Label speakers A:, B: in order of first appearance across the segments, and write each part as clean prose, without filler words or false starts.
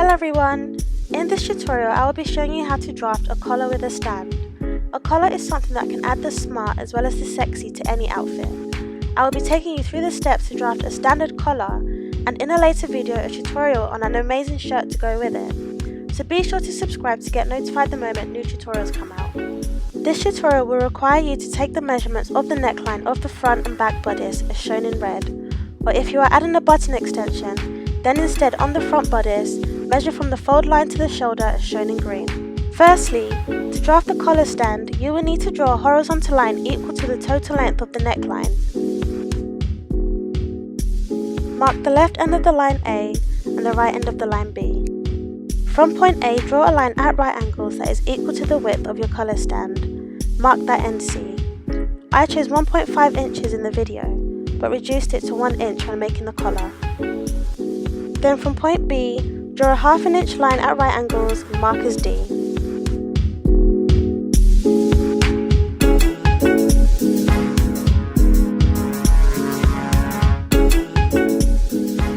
A: Hello everyone! In this tutorial I will be showing you how to draft a collar with a stand. A collar is something that can add the smart as well as the sexy to any outfit. I will be taking you through the steps to draft a standard collar and in a later video a tutorial on an amazing shirt to go with it. So be sure to subscribe to get notified the moment new tutorials come out. This tutorial will require you to take the measurements of the neckline of the front and back bodice as shown in red, or if you are adding a button extension, then instead on the front bodice, measure from the fold line to the shoulder as shown in green. Firstly, to draft the collar stand, you will need to draw a horizontal line equal to the total length of the neckline. Mark the left end of the line A and the right end of the line B. From point A, draw a line at right angles that is equal to the width of your collar stand. Mark that end C. I chose 1.5 inches in the video, but reduced it to 1 inch when making the collar. Then from point B, draw a ½ inch line at right angles and mark as D.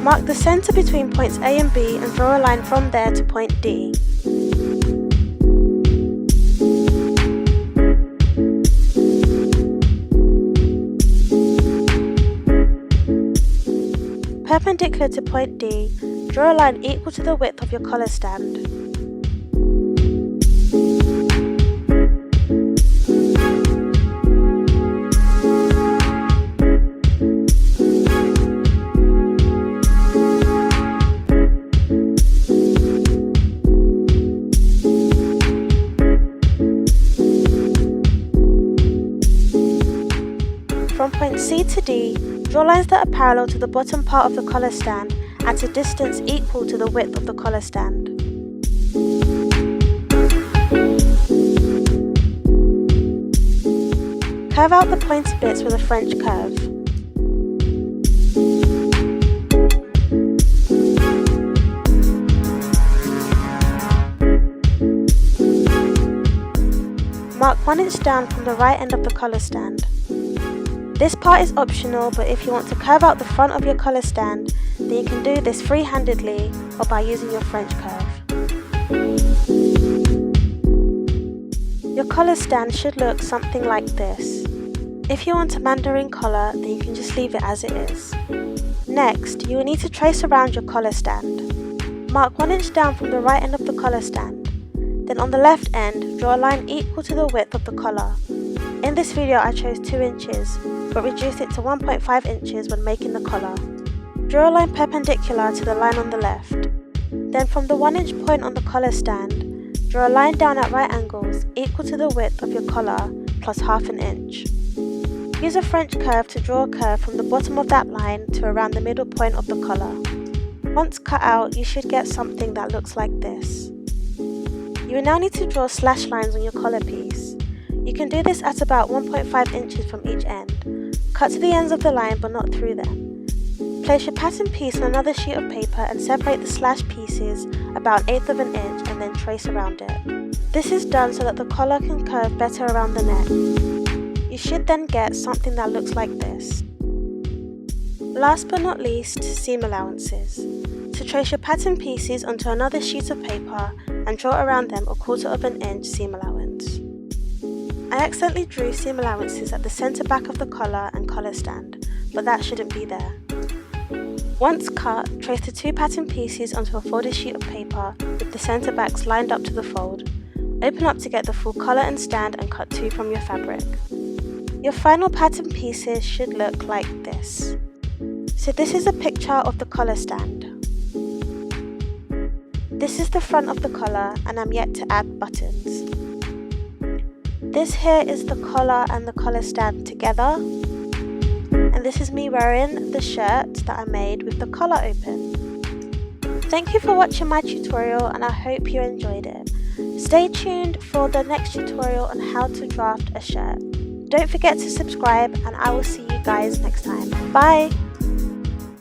A: Mark the centre between points A and B and draw a line from there to point D. Perpendicular to point D, draw a line equal to the width of your collar stand. From point C to D, draw lines that are parallel to the bottom part of the collar stand at a distance equal to the width of the collar stand. Curve out the pointy bits with a French curve. Mark 1 inch down from the right end of the collar stand. This part is optional, but if you want to curve out the front of your collar stand, then you can do this free-handedly or by using your French curve. Your collar stand should look something like this. If you want a mandarin collar, then you can just leave it as it is. Next, you will need to trace around your collar stand. Mark 1 inch down from the right end of the collar stand. Then on the left end, draw a line equal to the width of the collar. In this video I chose 2 inches, but reduced it to 1.5 inches when making the collar. Draw a line perpendicular to the line on the left. Then from the 1 inch point on the collar stand, draw a line down at right angles equal to the width of your collar plus ½ inch. Use a French curve to draw a curve from the bottom of that line to around the middle point of the collar. Once cut out, you should get something that looks like this. You will now need to draw slash lines on your collar piece. You can do this at about 1.5 inches from each end. Cut to the ends of the line but not through them. Place your pattern piece on another sheet of paper and separate the slash pieces about 1/8 of an inch and then trace around it. This is done so that the collar can curve better around the neck. You should then get something that looks like this. Last but not least, seam allowances. So trace your pattern pieces onto another sheet of paper and draw around them a 1/4 of an inch seam allowance. I accidentally drew seam allowances at the centre back of the collar and collar stand, but that shouldn't be there. Once cut, trace the 2 pattern pieces onto a folded sheet of paper with the centre backs lined up to the fold. Open up to get the full collar and stand and cut 2 from your fabric. Your final pattern pieces should look like this. So this is a picture of the collar stand. This is the front of the collar and I'm yet to add buttons. This here is the collar and the collar stand together, and this is me wearing the shirt that I made with the collar open. Thank you for watching my tutorial and I hope you enjoyed it. Stay tuned for the next tutorial on how to draft a shirt. Don't forget to subscribe and I will see you guys next time. Bye!